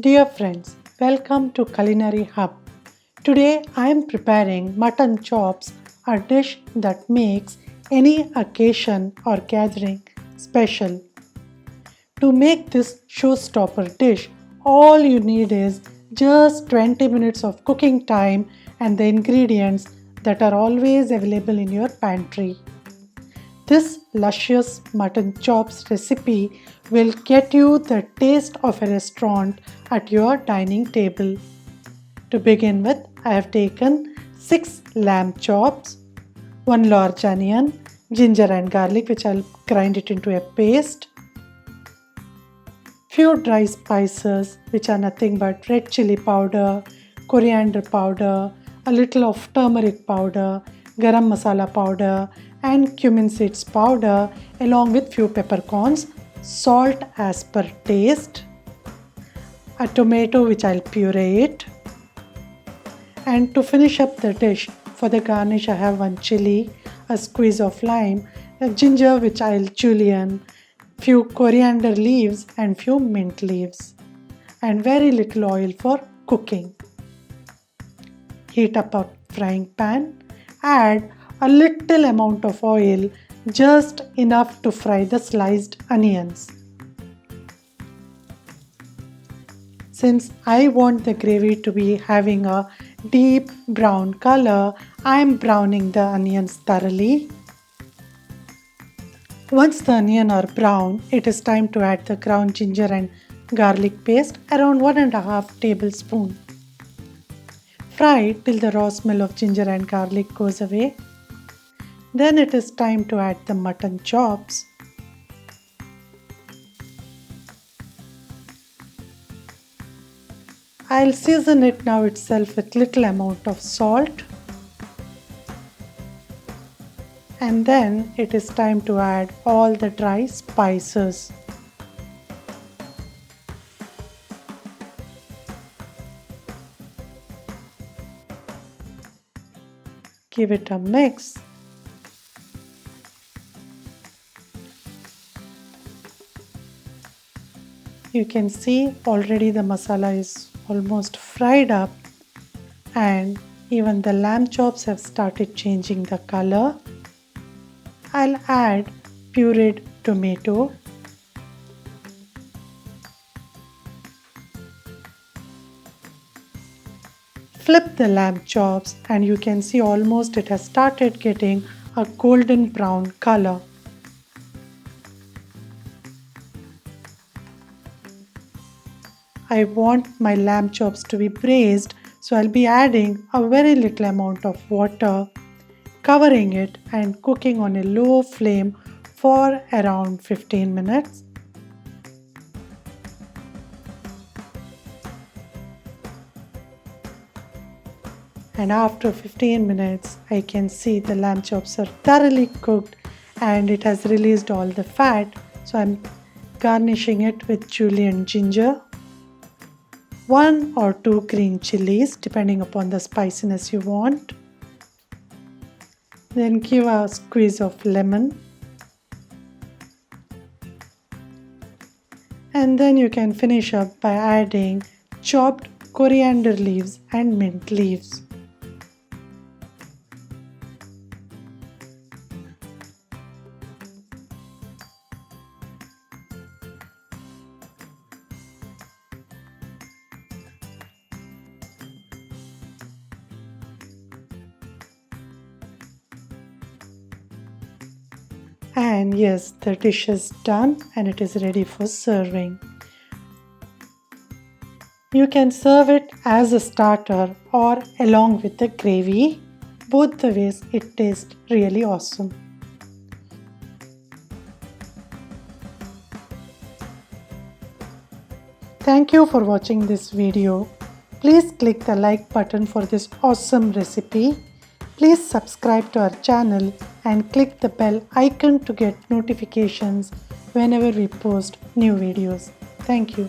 Dear friends, welcome to Culinary Hub. Today I am preparing mutton chops, a dish that makes any occasion or gathering special. To make this showstopper dish, all you need is just 20 minutes of cooking time and the ingredients that are always available in your pantry. This luscious mutton chops recipe will get you the taste of a restaurant at your dining table. To begin with, I have taken 6 lamb chops, 1 large onion, ginger and garlic which I'll grind it into a paste, few dry spices which are nothing but red chilli powder, coriander powder, a little of turmeric powder, garam masala powder and cumin seeds powder along with few peppercorns, salt as per taste, a tomato which I'll puree it, and to finish up the dish for the garnish I have 1 chilli, a squeeze of lime, a ginger which I'll julienne, few coriander leaves and few mint leaves, and very little oil for cooking. Heat up a frying pan, add a little amount of oil, just enough to fry the sliced onions. Since I want the gravy to be having a deep brown color, I am browning the onions thoroughly. Once the onions are brown, it is time to add the ground ginger and garlic paste around 1.5 tablespoons. Fry till the raw smell of ginger and garlic goes away. Then it is time to add the mutton chops. I'll season it now itself with little amount of salt. And then it is time to add all the dry spices. Give it a mix. You can see already the masala is almost fried up and even the lamb chops have started changing the color. I'll add pureed tomato, flip the lamb chops and you can see almost it has started getting a golden brown color. I want my lamb chops to be braised, so I'll be adding a very little amount of water, covering it and cooking on a low flame for around 15 minutes. And after 15 minutes, I can see the lamb chops are thoroughly cooked and it has released all the fat. So I'm garnishing it with Jullian ginger, 1 or 2 green chillies depending upon the spiciness you want. Then give a squeeze of lemon. And then you can finish up by adding chopped coriander leaves and mint leaves. And yes, the dish is done and it is ready for serving. You can serve it as a starter or along with the gravy. Both the ways it tastes really awesome. Thank you for watching this video. Please click the like button for this awesome recipe. Please subscribe to our channel and click the bell icon to get notifications whenever we post new videos. Thank you.